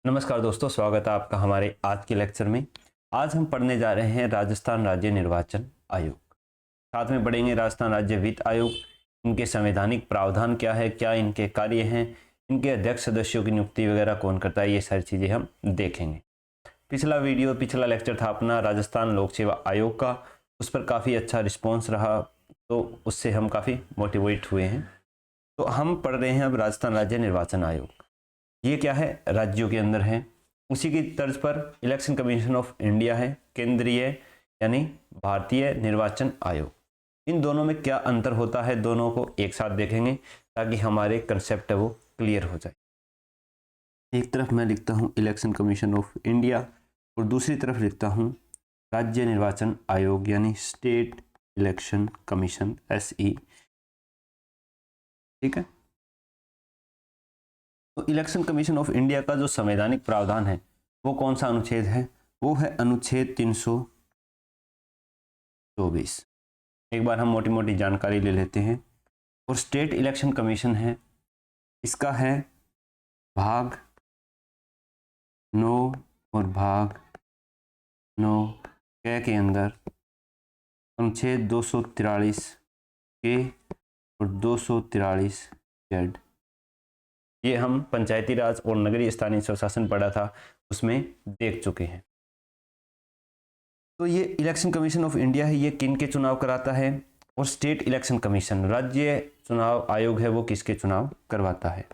नमस्कार दोस्तों, स्वागत है आपका हमारे आज के लेक्चर में। आज हम पढ़ने जा रहे हैं राजस्थान राज्य निर्वाचन आयोग। साथ में पढ़ेंगे राजस्थान राज्य वित्त आयोग, इनके संवैधानिक प्रावधान क्या है, क्या इनके कार्य हैं, इनके अध्यक्ष सदस्यों की नियुक्ति वगैरह कौन करता है, ये सारी चीज़ें हम देखेंगे। पिछला लेक्चर था अपना राजस्थान लोक सेवा आयोग का, उस पर काफ़ी अच्छा रिस्पॉन्स रहा, तो उससे हम काफ़ी मोटिवेट हुए हैं। तो हम पढ़ रहे हैं अब राजस्थान राज्य निर्वाचन आयोग। ये क्या है, राज्यों के अंदर है। उसी की तर्ज पर इलेक्शन कमीशन ऑफ इंडिया है, केंद्रीय यानी भारतीय निर्वाचन आयोग। इन दोनों में क्या अंतर होता है, दोनों को एक साथ देखेंगे ताकि हमारे कंसेप्ट है वो क्लियर हो जाए। एक तरफ मैं लिखता हूँ इलेक्शन कमीशन ऑफ इंडिया और दूसरी तरफ लिखता हूँ राज्य निर्वाचन आयोग यानी स्टेट इलेक्शन कमीशन SE। ठीक है। तो इलेक्शन कमीशन ऑफ इंडिया का जो संवैधानिक प्रावधान है वो कौन सा अनुच्छेद है, वो है अनुच्छेद 324। एक बार हम मोटी मोटी जानकारी ले लेते हैं। और स्टेट इलेक्शन कमीशन है, इसका है भाग 9 और भाग 9 के अंदर अनुच्छेद 243 के और 243 जेड। ये हम पंचायती राज और नगरीय स्थानीय स्वशासन पढ़ा था, उसमें देख चुके हैं। तो ये इलेक्शन कमीशन ऑफ इंडिया है, ये किन के चुनाव कराता है। और स्टेट इलेक्शन कमीशन राज्य चुनाव आयोग है, वो किसके चुनाव करवाता है।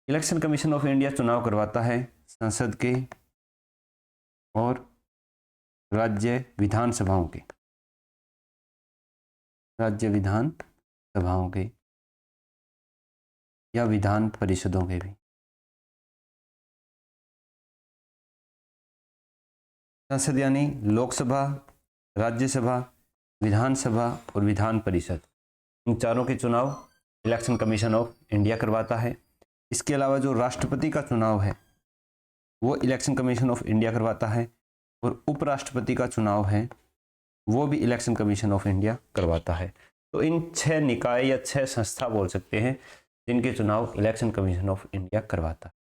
इलेक्शन कमीशन ऑफ इंडिया चुनाव करवाता है संसद के और राज्य विधानसभाओं के, राज्य विधान सभाओं के या विधान परिषदों के भी। संसद यानी लोकसभा, राज्यसभा, विधानसभा और विधान परिषद, इन चारों के चुनाव इलेक्शन कमीशन ऑफ इंडिया करवाता है। इसके अलावा जो राष्ट्रपति का चुनाव है वो इलेक्शन कमीशन ऑफ इंडिया करवाता है, और उपराष्ट्रपति का चुनाव है वो भी इलेक्शन कमीशन ऑफ इंडिया करवाता है। तो इन 6 निकाय या 6 संस्था बोल सकते हैं जिनके चुनाव इलेक्शन कमीशन ऑफ इंडिया करवाता है।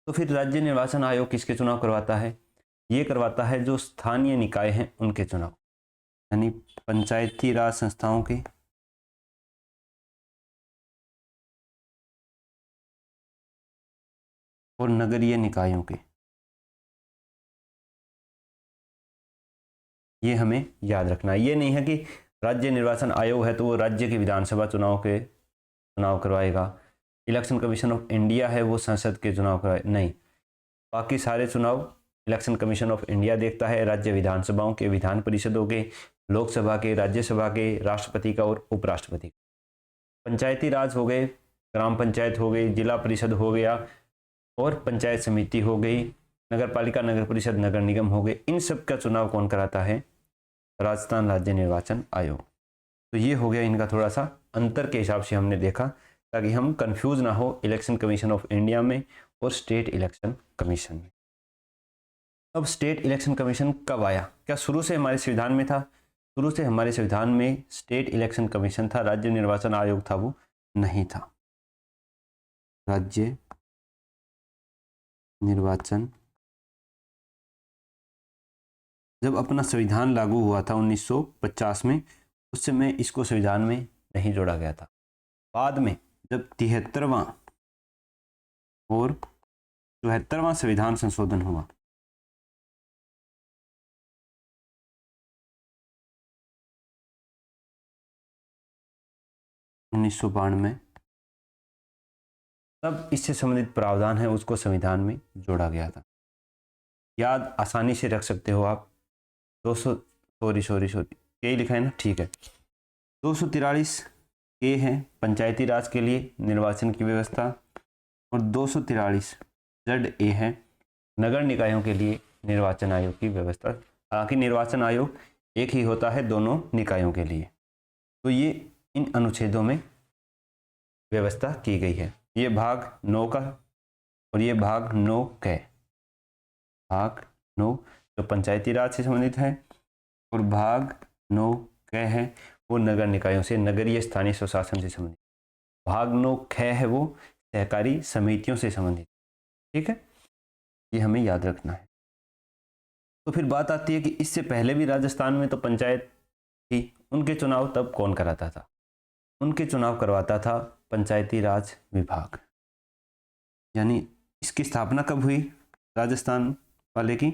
तो फिर राज्य निर्वाचन आयोग किसके चुनाव करवाता है, ये करवाता है जो स्थानीय निकाय हैं उनके चुनाव, यानी पंचायती राज संस्थाओं के और नगरीय निकायों के। ये हमें याद रखना है। ये नहीं है कि राज्य निर्वाचन आयोग है तो वो राज्य के विधानसभा चुनाव के चुनाव करवाएगा, इलेक्शन कमीशन ऑफ इंडिया है वो संसद के चुनाव करवाए, नहीं। बाकी सारे चुनाव इलेक्शन कमीशन ऑफ इंडिया देखता है, राज्य विधानसभाओं के, विधान परिषदों के, लोकसभा के, राज्यसभा के, राष्ट्रपति का और उपराष्ट्रपति का। पंचायती राज हो गए, ग्राम पंचायत हो गई, जिला परिषद हो गया और पंचायत समिति हो गई, नगर पालिका, नगर परिषद, नगर निगम हो गए, इन सब का चुनाव कौन कराता है, राजस्थान राज्य निर्वाचन आयोग। तो ये हो गया इनका थोड़ा सा अंतर के हिसाब से हमने देखा, ताकि हम कंफ्यूज ना हो इलेक्शन कमीशन ऑफ इंडिया में और स्टेट इलेक्शन कमीशन में। अब स्टेट इलेक्शन कमीशन कब आया, क्या शुरू से हमारे संविधान में था? शुरू से हमारे संविधान में स्टेट इलेक्शन कमीशन था, राज्य निर्वाचन आयोग था वो नहीं था। राज्य निर्वाचन जब अपना संविधान लागू हुआ था 1950 में, उस समय इसको संविधान में नहीं जोड़ा गया था। बाद में जब 73वां और 74वां संविधान संशोधन हुआ, उन्नीस सौ 92, तब इससे संबंधित प्रावधान है उसको संविधान में जोड़ा गया था। याद आसानी से रख सकते हो आप। 200 सॉरी के लिखा है ना, ठीक है। 243 के है पंचायती राज के लिए निर्वाचन की व्यवस्था, और 243 ZA है नगर निकायों के लिए निर्वाचन आयोग की व्यवस्था। हालांकि निर्वाचन आयोग एक ही होता है दोनों निकायों के लिए। तो ये इन अनुच्छेदों में व्यवस्था की गई है। ये भाग 9 का और ये भाग 9 का, भाग 9 जो पंचायती राज से संबंधित है, और भाग 9 क है वो नगर निकायों से, नगरीय स्थानीय स्वशासन से संबंधित। भाग 9 ख है वो सहकारी समितियों से संबंधित। ठीक है, ये हमें याद रखना है। तो फिर बात आती है कि इससे पहले भी राजस्थान में तो पंचायत थी, उनके चुनाव तब कौन कराता था? उनके चुनाव करवाता था पंचायती राज विभाग। यानी इसकी स्थापना कब हुई राजस्थान वाले की?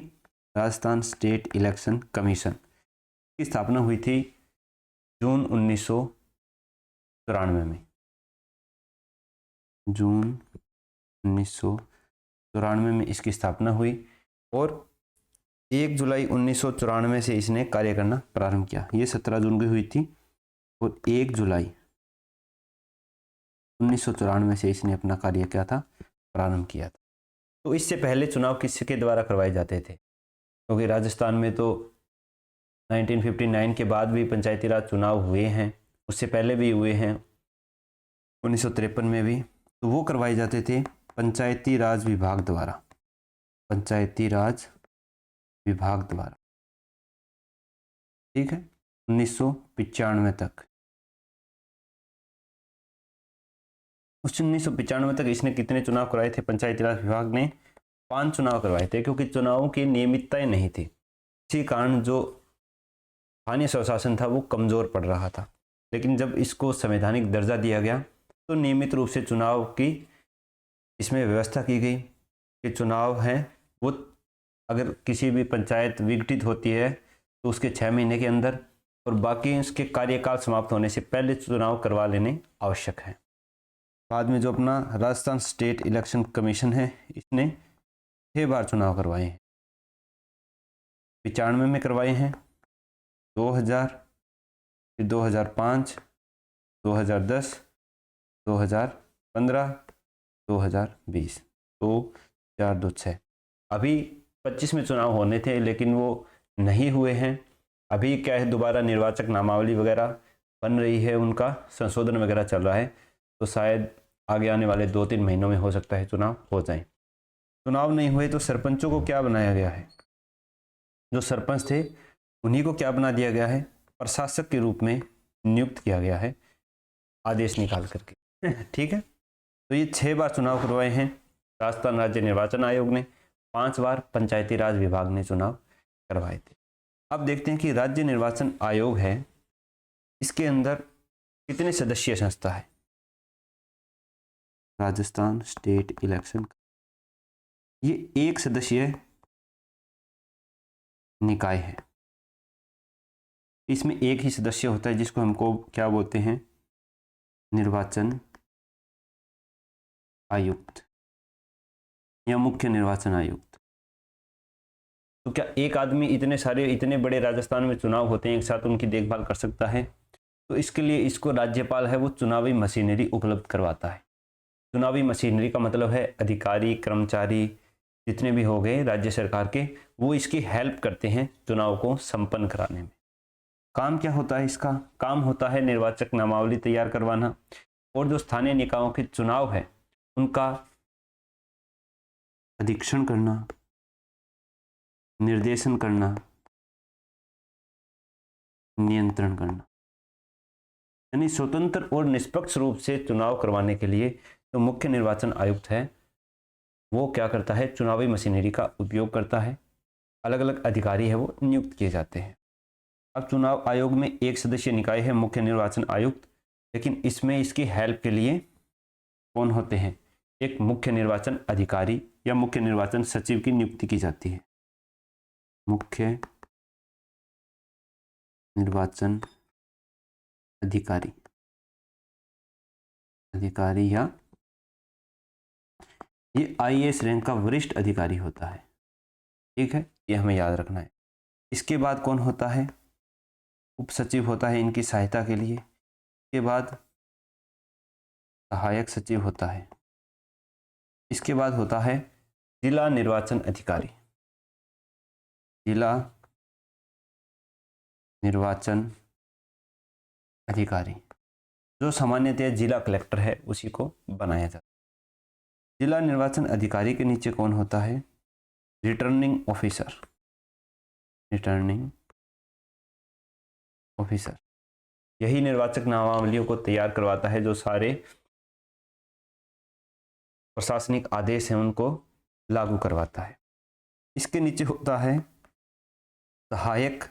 राजस्थान स्टेट इलेक्शन कमीशन की स्थापना हुई थी जून 1994 में। जून 1994 में इसकी स्थापना हुई और 1 जुलाई 1994 से इसने कार्य करना प्रारंभ किया। ये 17 जून की हुई थी और 1 जुलाई 1994 से इसने अपना कार्य क्या था, प्रारंभ किया था। तो इससे पहले चुनाव किसके द्वारा करवाए जाते थे? क्योंकि राजस्थान में तो 1959 के बाद भी पंचायती राज चुनाव हुए हैं, उससे पहले भी हुए हैं 1953 में भी, तो वो करवाए जाते थे पंचायती राज विभाग द्वारा। पंचायती राज विभाग द्वारा, ठीक है, 1995 तक। 1995 तक इसने कितने चुनाव करवाए थे? पंचायती राज विभाग ने 5 चुनाव करवाए थे, क्योंकि चुनावों की नियमितताएं नहीं थी। इसी कारण जो स्थानीय स्वशासन था वो कमजोर पड़ रहा था। लेकिन जब इसको संवैधानिक दर्जा दिया गया तो नियमित रूप से चुनाव की इसमें व्यवस्था की गई कि चुनाव है वो अगर किसी भी पंचायत विघटित होती है तो उसके 6 महीने के अंदर और बाकी उसके कार्यकाल समाप्त होने से पहले चुनाव करवा लेने आवश्यक है। बाद में जो अपना राजस्थान स्टेट इलेक्शन कमीशन है, इसने 6 बार चुनाव करवाए हैं। 95 में करवाए हैं, 2000, फिर 2005, 2010, 2015, 2020, 2, 4, 2, 6। अभी 25 में चुनाव होने थे लेकिन वो नहीं हुए हैं। अभी क्या है, दोबारा निर्वाचक नामावली वगैरह बन रही है, उनका संशोधन वगैरह चल रहा है, तो शायद आगे आने वाले 2-3 महीनों में हो सकता है चुनाव हो जाए। चुनाव नहीं हुए तो सरपंचों को क्या बनाया गया है? जो सरपंच थे उन्हीं को क्या बना दिया गया है? प्रशासक के रूप में नियुक्त किया गया है, आदेश निकाल करके। ठीक है, तो ये 6 बार चुनाव करवाए हैं राजस्थान राज्य निर्वाचन आयोग ने, 5 बार पंचायती राज विभाग ने चुनाव करवाए थे। अब देखते हैं कि राज्य निर्वाचन आयोग है, इसके अंदर कितने सदस्यीय संस्था है? राजस्थान स्टेट इलेक्शन, ये 1 सदस्यीय निकाय है। इसमें एक ही सदस्य होता है जिसको हमको क्या बोलते हैं? निर्वाचन आयुक्त या मुख्य निर्वाचन आयुक्त। तो क्या एक आदमी इतने बड़े राजस्थान में चुनाव होते हैं एक साथ, उनकी देखभाल कर सकता है? तो इसके लिए इसको राज्यपाल है वो चुनावी मशीनरी उपलब्ध करवाता है। चुनावी मशीनरी का मतलब है अधिकारी कर्मचारी जितने भी हो गए राज्य सरकार के, वो इसकी हेल्प करते हैं चुनाव को संपन्न कराने में। काम क्या होता है इसका? काम होता है निर्वाचक नामावली तैयार करवाना और जो स्थानीय निकायों के चुनाव है उनका अधीक्षण करना, निर्देशन करना, नियंत्रण करना। यानी स्वतंत्र और निष्पक्ष रूप से चुनाव करवाने के लिए जो मुख्य निर्वाचन आयुक्त है वो क्या करता है? चुनावी मशीनरी का उपयोग करता है। अलग अलग अधिकारी है वो नियुक्त किए जाते हैं। अब चुनाव आयोग में 1 सदस्यीय निकाय है मुख्य निर्वाचन आयुक्त, लेकिन इसमें इसकी हेल्प के लिए कौन होते हैं? एक मुख्य निर्वाचन अधिकारी या मुख्य निर्वाचन सचिव की नियुक्ति की जाती है। मुख्य निर्वाचन अधिकारी या ये आईएएस रैंक का वरिष्ठ अधिकारी होता है। ठीक है, ये हमें याद रखना है। इसके बाद कौन होता है? उप सचिव होता है इनकी सहायता के लिए। इसके बाद सहायक सचिव होता है। इसके बाद होता है जिला निर्वाचन अधिकारी। जिला निर्वाचन अधिकारी जो सामान्यतः जिला कलेक्टर है उसी को बनाया जाता है। जिला निर्वाचन अधिकारी के नीचे कौन होता है? Returning officer. रिटर्निंग ऑफिसर यही निर्वाचक नामावलियों को तैयार करवाता है, जो सारे प्रशासनिक आदेश हैं उनको लागू करवाता है। इसके नीचे होता है सहायक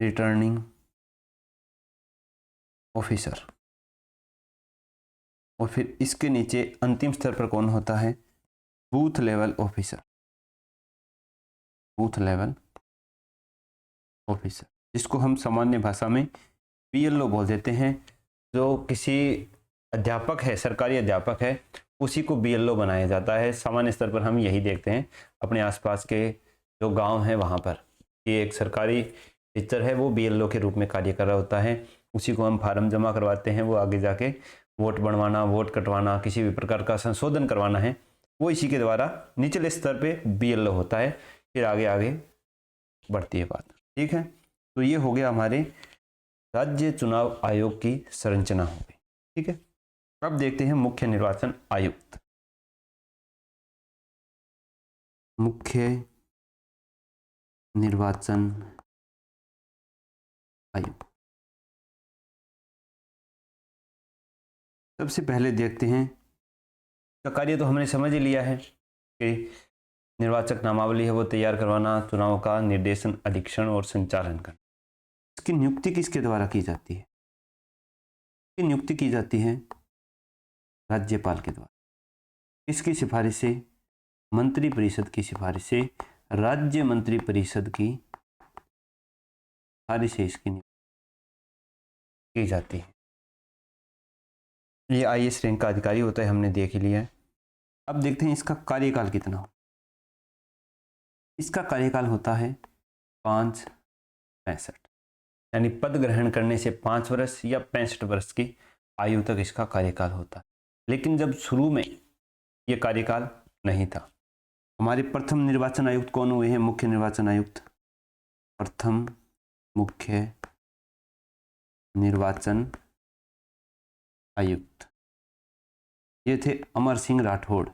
रिटर्निंग ऑफिसर, और फिर इसके नीचे अंतिम स्तर पर कौन होता है, booth level officer, booth level officer, जिसको हम सामान्य भाषा में बीएलओ बोल देते हैं। जो किसी अध्यापक है, सरकारी अध्यापक है, उसी को बीएलओ बनाया जाता है। सामान्य स्तर पर हम यही देखते हैं अपने आसपास के जो गांव हैं वहाँ पर, ये एक सरकारी टीचर है, वो बीएलओ के रूप में कार्य कर रहा होता है। उसी को हम फार्म जमा करवाते हैं, वो आगे जाके वोट बनवाना, वोट कटवाना, किसी भी प्रकार का संशोधन करवाना है, वो इसी के द्वारा निचले स्तर पे बीएलओ होता है। फिर आगे आगे बढ़ती है बात, ठीक है। तो ये हो गया हमारे राज्य चुनाव आयोग की संरचना हो गई, ठीक है। अब देखते हैं मुख्य निर्वाचन आयुक्त। मुख्य निर्वाचन आयुक्त, सबसे पहले देखते हैं, का कार्य तो हमने समझ ही लिया है कि निर्वाचक नामावली है वो तैयार करवाना, चुनाव का निर्देशन, अधीक्षण और संचालन करना। इसकी नियुक्ति किसके द्वारा की जाती है, इसकी नियुक्ति की जाती है राज्यपाल के द्वारा। इसकी सिफारिश से, मंत्री परिषद की सिफारिश से, राज्य मंत्री परिषद की सिफारिश से इसकी नियुक्ति की जाती है। ये आईएएस रैंक का अधिकारी होता है, हमने देख ही लिया है। अब देखते हैं इसका कार्यकाल कितना हो। इसका कार्यकाल होता है 5-65, यानी पद ग्रहण करने से 5 वर्ष या 65 वर्ष की आयु तक इसका कार्यकाल होता है। लेकिन जब शुरू में ये कार्यकाल नहीं था, हमारे प्रथम निर्वाचन आयुक्त कौन हुए हैं, मुख्य निर्वाचन आयुक्त, प्रथम मुख्य निर्वाचन आयुक्त, ये थे अमर सिंह राठौड़।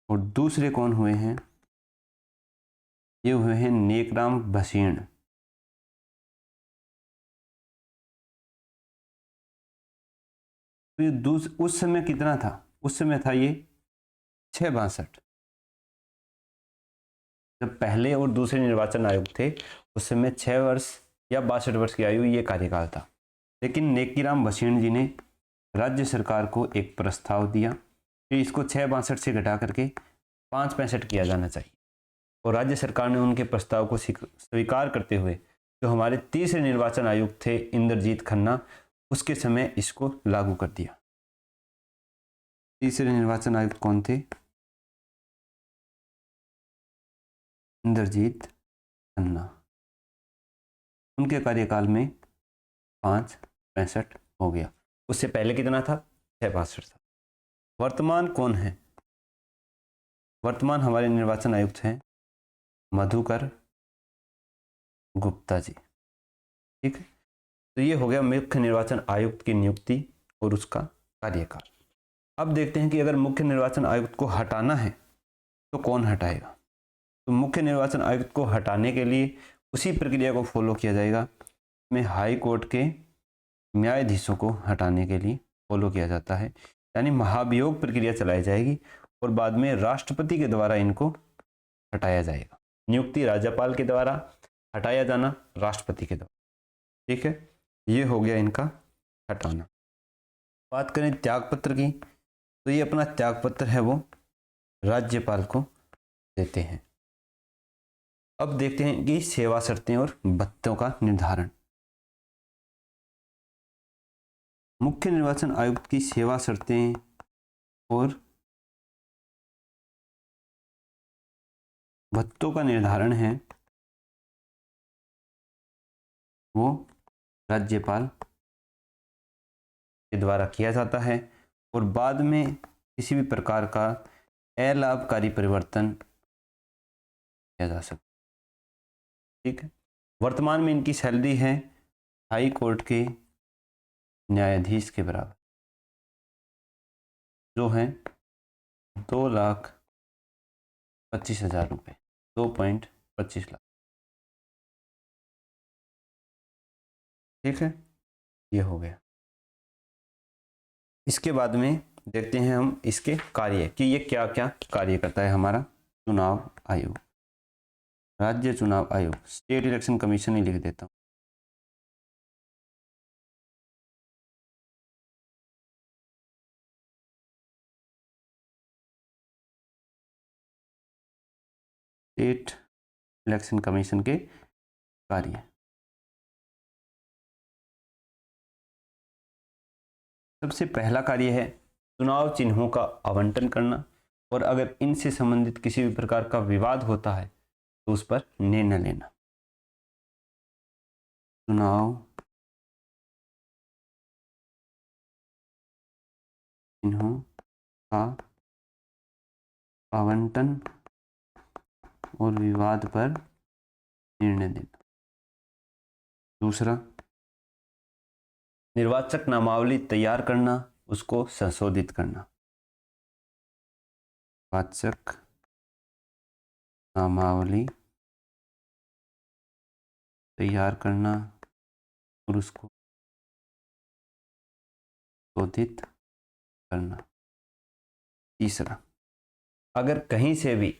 और दूसरे कौन हुए हैं, ये हुए हैं नेकराम भसीन। तो ये उस समय कितना था, उस समय था ये 6-62। जब पहले और दूसरे निर्वाचन आयोग थे उस समय 6 वर्ष या 62 वर्ष की आयु ये कार्यकाल था। लेकिन नेकीराम भसीन जी ने राज्य सरकार को एक प्रस्ताव दिया कि इसको 6-62 से घटा करके 5-65 किया जाना चाहिए, और राज्य सरकार ने उनके प्रस्ताव को स्वीकार करते हुए जो हमारे तीसरे निर्वाचन आयुक्त थे इंद्रजीत खन्ना, उसके समय इसको लागू कर दिया। तीसरे निर्वाचन आयुक्त कौन थे, इंद्रजीत खन्ना। उनके कार्यकाल में 5-65 हो गया। उससे पहले कितना था, 6-62 था। वर्तमान कौन है, वर्तमान हमारे निर्वाचन आयुक्त हैं मधुकर गुप्ता जी, ठीक है। तो ये हो गया मुख्य निर्वाचन आयुक्त की नियुक्ति और उसका कार्यकाल। अब देखते हैं कि अगर मुख्य निर्वाचन आयुक्त को हटाना है तो कौन हटाएगा। तो मुख्य निर्वाचन आयुक्त को हटाने के लिए उसी प्रक्रिया को फॉलो किया जाएगा में हाई कोर्ट के न्यायाधीशों को हटाने के लिए फॉलो किया जाता है, यानी महाभियोग प्रक्रिया चलाई जाएगी और बाद में राष्ट्रपति के द्वारा इनको हटाया जाएगा। नियुक्ति राज्यपाल के द्वारा, हटाया जाना राष्ट्रपति के द्वारा, ठीक है। ये हो गया इनका हटाना। बात करें त्यागपत्र की, तो ये अपना त्यागपत्र है वो राज्यपाल को देते हैं। अब देखते हैं कि सेवा शर्तें और भत्तों का निर्धारण। मुख्य निर्वाचन आयुक्त की सेवा शर्तें और भत्तों का निर्धारण है वो राज्यपाल के द्वारा किया जाता है, और बाद में किसी भी प्रकार का अलाभकारी परिवर्तन किया जा सकता, ठीक है। वर्तमान में इनकी सैलरी है हाई कोर्ट के न्यायाधीश के बराबर, जो है 2,25,000 रुपये, 2.25 लाख, ठीक है। ये हो गया। इसके बाद में देखते हैं हम इसके कार्य कि ये क्या क्या कार्य करता है हमारा चुनाव आयोग। राज्य चुनाव आयोग, स्टेट इलेक्शन कमीशन ही लिख देता हूँ। स्टेट इलेक्शन कमीशन के कार्य, सबसे पहला कार्य है चुनाव चिन्हों का आवंटन करना, और अगर इनसे संबंधित किसी भी प्रकार का विवाद होता है तो उस पर निर्णय लेना। चुनाव चिन्हों का आवंटन और विवाद पर निर्णय देना। दूसरा, निर्वाचक नामावली तैयार करना, उसको संशोधित करना। निर्वाचक नामावली तैयार करना और उसको संशोधित करना। तीसरा, अगर कहीं से भी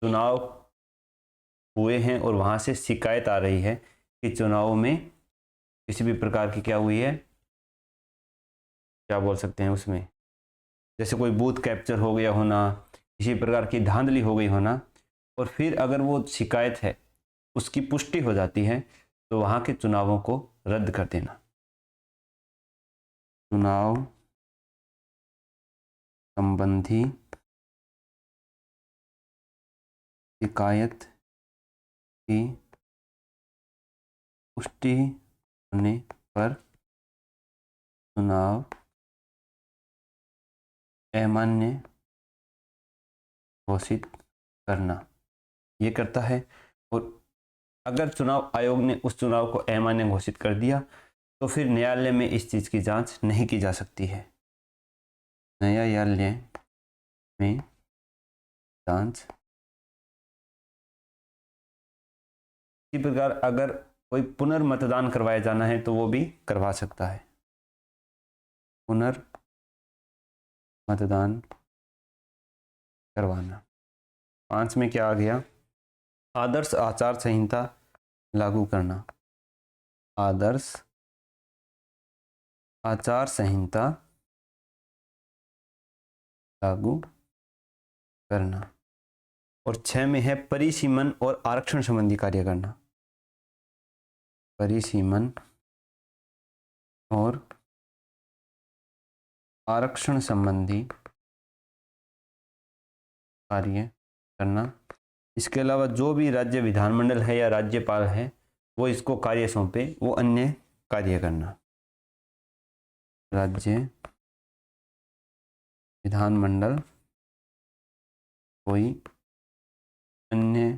चुनाव हुए हैं और वहाँ से शिकायत आ रही है कि चुनाव में किसी भी प्रकार की क्या हुई है, क्या बोल सकते हैं उसमें, जैसे कोई बूथ कैप्चर हो गया होना, किसी प्रकार की धांधली हो गई होना, और फिर अगर वो शिकायत है उसकी पुष्टि हो जाती है तो वहाँ के चुनावों को रद्द कर देना। चुनाव संबंधी शिकायत की पुष्टि होने पर चुनाव अमान्य घोषित करना, ये करता है। और अगर चुनाव आयोग ने उस चुनाव को अमान्य घोषित कर दिया तो फिर न्यायालय में इस चीज़ की जांच नहीं की जा सकती है। न्यायालय में जांच, इसी प्रकार अगर कोई पुनर्मतदान करवाया जाना है तो वो भी करवा सकता है। पुनर्मतदान करवाना। 5 में क्या आ गया, आदर्श आचार संहिता लागू करना। आदर्श आचार संहिता लागू करना। और 6 में है परिसीमन और आरक्षण संबंधी कार्य करना। परिसीमन और आरक्षण संबंधी कार्य करना। इसके अलावा जो भी राज्य विधानमंडल है या राज्यपाल है वो इसको कार्य सौंपे, वो अन्य कार्य करना। राज्य विधानमंडल कोई अन्य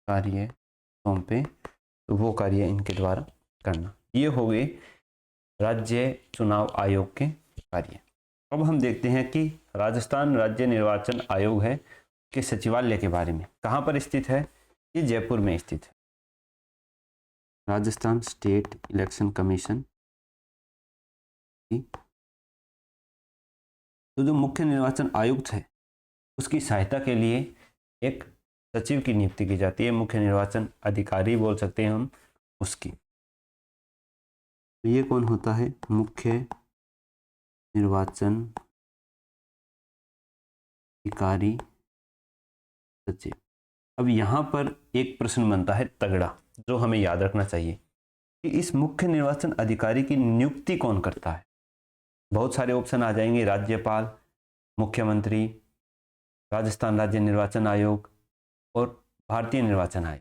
कार्य सौंपे तो वो कार्य इनके द्वारा करना। ये हो गए राज्य चुनाव आयोग के कार्य। अब हम देखते हैं कि राजस्थान राज्य निर्वाचन आयोग है के सचिवालय के बारे में। कहाँ पर स्थित है? ये जयपुर में स्थित है। राजस्थान स्टेट इलेक्शन कमीशन की तो जो मुख्य निर्वाचन आयुक्त है उसकी सहायता के लिए एक सचिव की नियुक्ति की जाती है, मुख्य निर्वाचन अधिकारी बोल सकते हैं हम उसकी। तो ये कौन होता है? मुख्य निर्वाचन अधिकारी सचिव। अब यहाँ पर एक प्रश्न बनता है तगड़ा, जो हमें याद रखना चाहिए कि इस मुख्य निर्वाचन अधिकारी की नियुक्ति कौन करता है। बहुत सारे ऑप्शन आ जाएंगे, राज्यपाल, मुख्यमंत्री, राजस्थान राज्य निर्वाचन आयोग और भारतीय निर्वाचन आयोग।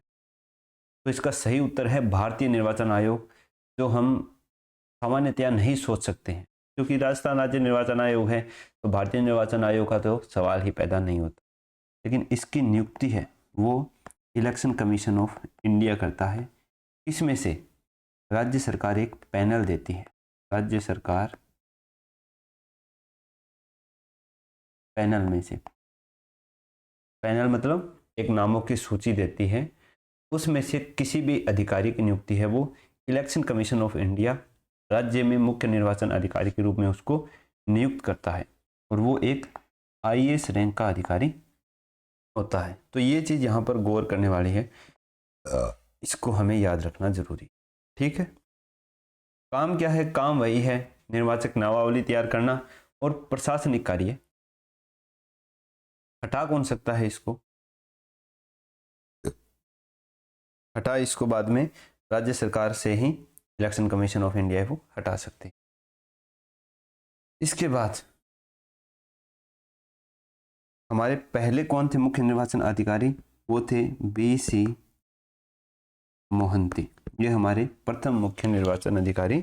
तो इसका सही उत्तर है भारतीय निर्वाचन आयोग, जो हम सामान्यतया नहीं सोच सकते हैं, क्योंकि राजस्थान राज्य निर्वाचन आयोग है तो भारतीय निर्वाचन आयोग का तो सवाल ही पैदा नहीं होता। लेकिन इसकी नियुक्ति है वो इलेक्शन कमीशन ऑफ इंडिया करता है। इसमें से राज्य सरकार एक पैनल देती है। राज्य सरकार पैनल में से, पैनल मतलब एक नामों की सूची देती है, उसमें से किसी भी अधिकारी की नियुक्ति है वो इलेक्शन कमीशन ऑफ इंडिया राज्य में मुख्य निर्वाचन अधिकारी के रूप में उसको नियुक्त करता है और वो एक आईएएस रैंक का अधिकारी होता है। तो ये चीज़ यहाँ पर गौर करने वाली है, इसको हमें याद रखना जरूरी। ठीक है, काम क्या है? काम वही है निर्वाचक नामावली तैयार करना और प्रशासनिक कार्य। हटा कौन सकता है इसको? हटा इसको बाद में राज्य सरकार से ही इलेक्शन कमीशन ऑफ इंडिया वो हटा सकते हैं। इसके बाद हमारे पहले कौन थे मुख्य निर्वाचन अधिकारी? वो थे BC मोहंती। ये हमारे प्रथम मुख्य निर्वाचन अधिकारी।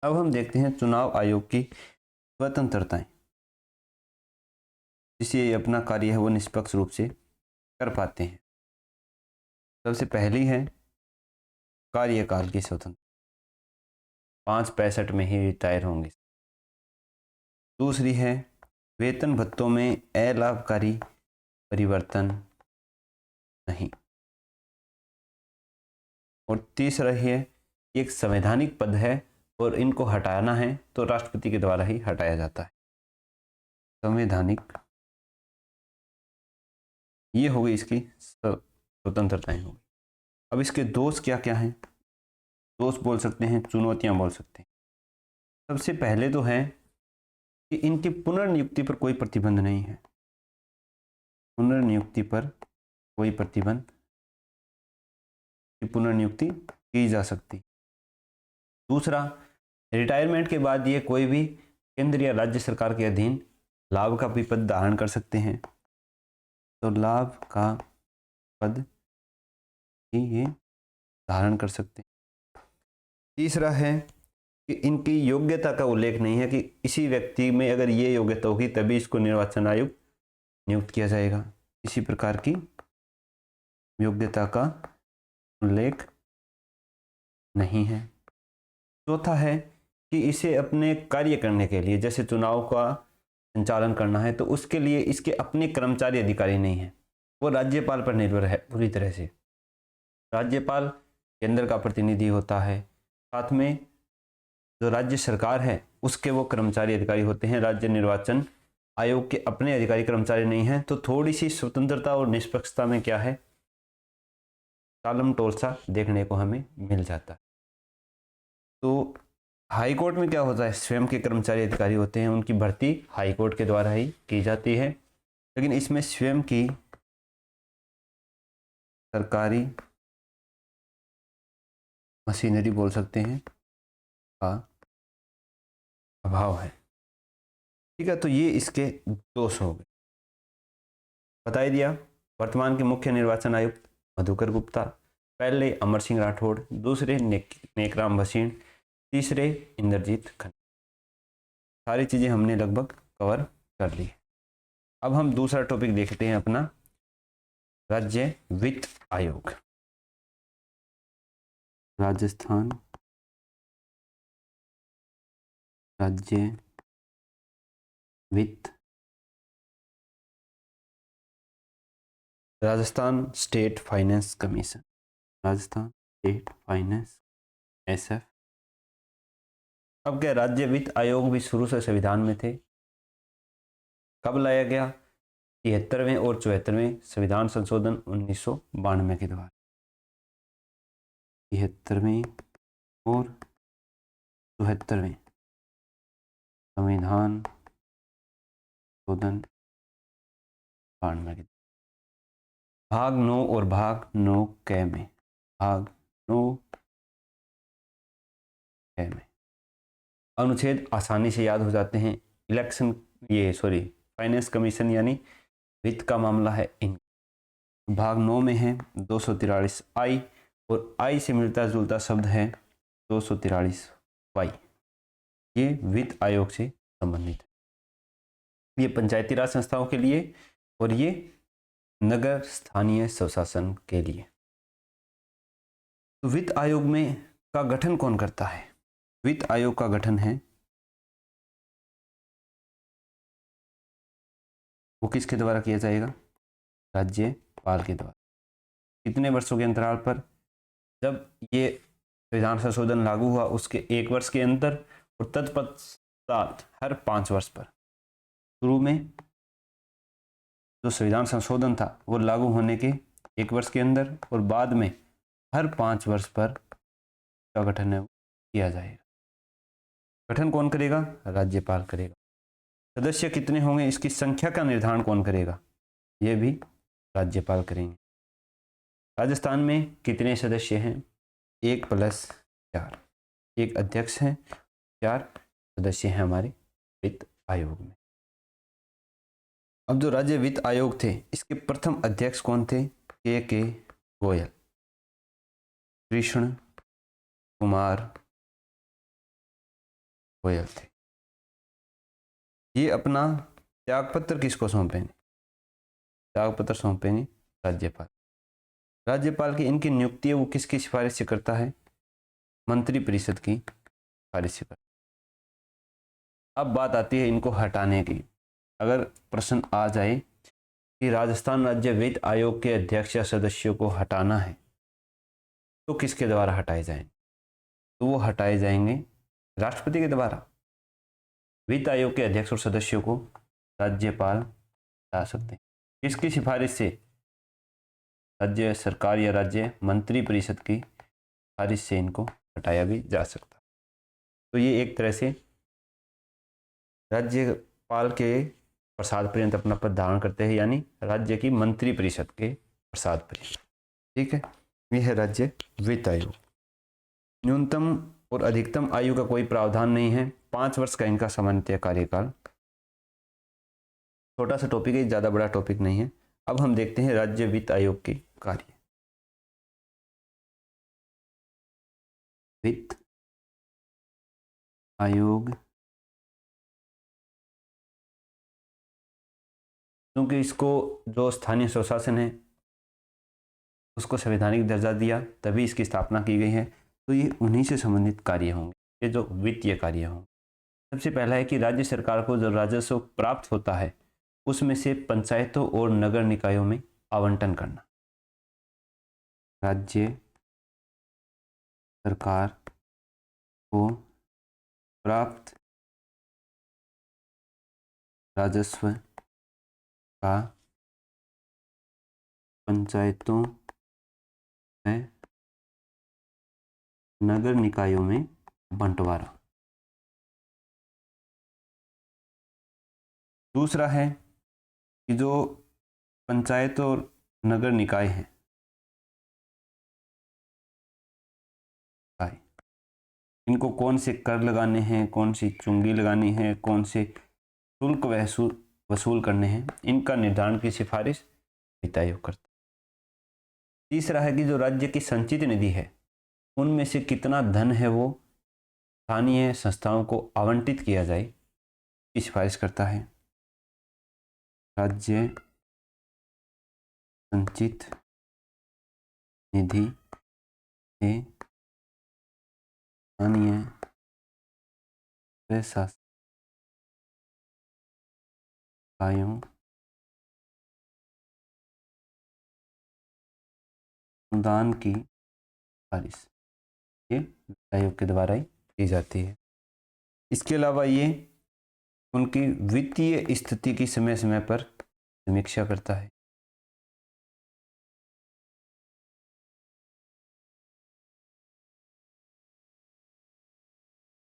अब हम देखते हैं चुनाव आयोग की स्वतंत्रताएं, जिससे अपना कार्य है वो निष्पक्ष रूप से कर पाते हैं। सबसे पहली है कार्यकाल की स्वतंत्रता, 565 में ही रिटायर होंगे। दूसरी है वेतन भत्तों में अलाभकारी परिवर्तन नहीं। और तीसरा है एक संवैधानिक पद है और इनको हटाना है तो राष्ट्रपति के द्वारा ही हटाया जाता है। संवैधानिक, ये हो गई इसकी स्वतंत्रताएं हो गई। अब इसके दोष क्या क्या हैं? दोष बोल सकते हैं, चुनौतियां बोल सकते हैं। सबसे पहले तो है कि इनकी पुनर्नियुक्ति पर कोई प्रतिबंध नहीं है। पुनर्नियुक्ति पर कोई प्रतिबंध, की पुनर्नियुक्ति की जा सकती। दूसरा, रिटायरमेंट के बाद ये कोई भी केंद्र या राज्य सरकार के अधीन लाभ का भी पद धारण कर सकते हैं, तो लाभ का पद ही ये धारण कर सकते हैं। तीसरा है कि इनकी योग्यता का उल्लेख नहीं है कि इसी व्यक्ति में अगर ये योग्यता होगी तभी इसको निर्वाचन आयोग नियुक्त किया जाएगा। किसी प्रकार की योग्यता का उल्लेख नहीं है। चौथा है कि इसे अपने कार्य करने के लिए, जैसे चुनाव का संचालन करना है, तो उसके लिए इसके अपने कर्मचारी अधिकारी नहीं है, वो राज्यपाल पर निर्भर है पूरी तरह से। राज्यपाल केंद्र का प्रतिनिधि होता है, साथ में जो राज्य सरकार है उसके वो कर्मचारी अधिकारी होते हैं। राज्य निर्वाचन आयोग के अपने अधिकारी कर्मचारी नहीं हैं, तो थोड़ी सी स्वतंत्रता और निष्पक्षता में क्या है, टालम टोल सा देखने को हमें मिल जाता है। तो हाई कोर्ट में क्या होता है, स्वयं के कर्मचारी अधिकारी होते हैं, उनकी भर्ती हाई कोर्ट के द्वारा ही की जाती है। लेकिन इसमें स्वयं की सरकारी मशीनरी बोल सकते हैं का अभाव है। ठीक है, तो ये इसके दोष हो गए। बता ही दिया। वर्तमान के मुख्य निर्वाचन आयुक्त मधुकर गुप्ता, पहले अमर सिंह राठौड़, दूसरे नेकराम भसीन, तीसरे इंद्रजीत खन्ना। सारी चीज़ें हमने लगभग कवर कर ली। अब हम दूसरा टॉपिक देखते हैं अपना, राज्य वित्त आयोग। राजस्थान राज्य वित्त, Rajasthan state finance commission, Rajasthan state finance SF। अब क्या, राज्य वित्त आयोग भी शुरू से संविधान में थे। कब लाया गया? 73वें और 74वें संविधान संशोधन 1992 के द्वारा। 73वें और 74वें संविधान संशोधन 92 के भाग 9 और भाग 9 क में, भाग 9 क में अनुच्छेद आसानी से याद हो जाते हैं। इलेक्शन फाइनेंस कमीशन यानी वित्त का मामला है इन भाग 9 में है 243 आई, और आई से मिलता जुलता शब्द है 243 वाई। ये वित्त आयोग से संबंधित है। ये पंचायती राज संस्थाओं के लिए और ये नगर स्थानीय स्वशासन के लिए। तो वित्त आयोग में का गठन कौन करता है? वित्त आयोग का गठन है, वो किसके द्वारा किया जाएगा? राज्यपाल के द्वारा। कितने वर्षों के अंतराल पर? जब ये संविधान संशोधन लागू हुआ उसके 1 वर्ष के अंदर, और साथ हर 5 वर्ष पर। शुरू में जो संविधान संशोधन था वो लागू होने के 1 वर्ष के अंदर, और बाद में हर 5 वर्ष पर का गठन है वो किया जाएगा। गठन कौन करेगा? राज्यपाल करेगा। सदस्य कितने होंगे, इसकी संख्या का निर्धारण कौन करेगा? यह भी राज्यपाल करेंगे। राजस्थान में कितने सदस्य हैं? 1 + 4। एक अध्यक्ष है, 4 सदस्य हैं हमारे वित्त आयोग में। अब जो राज्य वित्त आयोग थे, इसके प्रथम अध्यक्ष कौन थे? के गोयल, कृष्ण कुमार गोयल थे। ये अपना त्यागपत्र किसको सौंपेंगे? त्यागपत्र सौंपेंगे राज्यपाल। राज्यपाल की इनकी नियुक्ति है वो किसकी सिफारिश से करता है? मंत्रिपरिषद की सिफारिश से करता है। अब बात आती है इनको हटाने की। अगर प्रश्न आ जाए कि राजस्थान राज्य वित्त आयोग के अध्यक्ष या सदस्यों को हटाना है तो किसके द्वारा हटाए जाएंगे? तो वो हटाए जाएंगे राष्ट्रपति के द्वारा। वित्त आयोग के अध्यक्ष और सदस्यों को राज्यपाल हटा सकते हैं। किसकी सिफारिश से? राज्य सरकार या राज्य मंत्रिपरिषद की सिफारिश से इनको हटाया भी जा सकता है। तो ये एक तरह से राज्यपाल के प्रसाद पर्यंत अपना पद धारण करते हैं, यानी राज्य की मंत्रिपरिषद के प्रसाद पर्यंत। ठीक है, यह है राज्य वित्त आयोग। न्यूनतम और अधिकतम आयु का कोई प्रावधान नहीं है। 5 वर्ष का इनका सामान्यतः कार्यकाल। छोटा सा टॉपिक है, ज़्यादा बड़ा टॉपिक नहीं है। अब हम देखते हैं राज्य वित्त आयोग के कार्य। वित्त आयोग, क्योंकि इसको जो स्थानीय स्वशासन है उसको संवैधानिक दर्जा दिया, तभी इसकी स्थापना की गई है। तो ये उन्हीं से संबंधित कार्य होंगे, ये जो वित्तीय कार्य होंगे। सबसे पहला है कि राज्य सरकार को जो राजस्व प्राप्त होता है उसमें से पंचायतों और नगर निकायों में आवंटन करना। राज्य सरकार को प्राप्त राजस्व का पंचायतों में नगर निकायों में बंटवारा। दूसरा है कि जो पंचायत और नगर निकाय हैं, इनको कौन से कर लगाने हैं, कौन सी चुंगी लगानी है, कौन से शुल्क वसूल करने हैं, इनका निर्धारण की सिफारिश वित्त आयोग करता है। तीसरा है कि जो राज्य की संचित निधि है उनमें से कितना धन है वो स्थानीय संस्थाओं को आवंटित किया जाए, की सिफारिश करता है। राज्य संचित निधि से स्थानीय प्रशासन इकाइयों अनुदान की सिफारिश ये वित्त आयोग के द्वारा ही की जाती है। इसके अलावा ये उनकी वित्तीय स्थिति की समय समय पर समीक्षा करता है।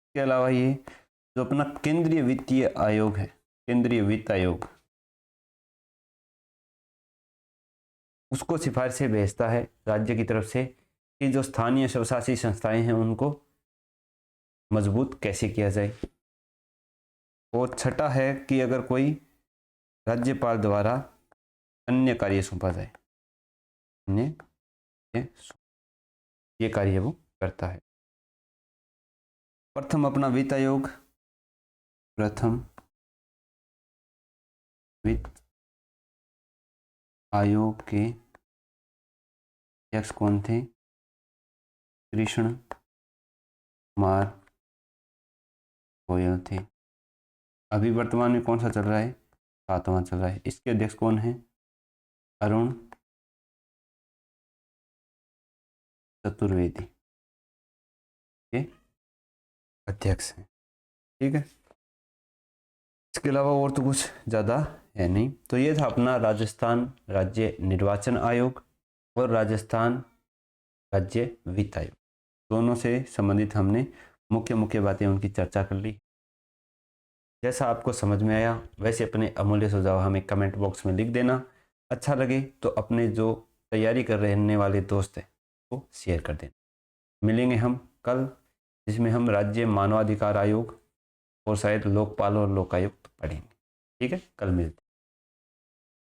इसके अलावा ये जो अपना केंद्रीय वित्तीय आयोग है, केंद्रीय वित्त आयोग, उसको सिफारिशें भेजता है राज्य की तरफ से कि जो स्थानीय स्वशासी संस्थाएं हैं उनको मजबूत कैसे किया जाए। और छठा है कि अगर कोई राज्यपाल द्वारा अन्य कार्य सौंपा जाए, ये कार्य वो करता है। प्रथम अपना वित्त आयोग, प्रथम वित्त आयोग के अध्यक्ष कौन थे? कृष्ण कुमार गोयल थे। अभी वर्तमान में कौन सा चल रहा है? 7वां चल रहा है। इसके अध्यक्ष कौन है? अरुण चतुर्वेदी के अध्यक्ष हैं। ठीक है। इसके अलावा और तो कुछ ज़्यादा है नहीं। तो ये था अपना राजस्थान राज्य निर्वाचन आयोग और राजस्थान राज्य वित्त आयोग, दोनों से संबंधित हमने मुख्य मुख्य बातें उनकी चर्चा कर ली। जैसा आपको समझ में आया वैसे अपने अमूल्य सुझाव हमें कमेंट बॉक्स में लिख देना। अच्छा लगे तो अपने जो तैयारी कर रहने वाले दोस्त हैं वो शेयर कर देना। मिलेंगे हम कल, जिसमें हम राज्य मानवाधिकार आयोग और शायद लोकपाल और लोकायुक्त पढ़ेंगे। ठीक है, कल मिलते हैं।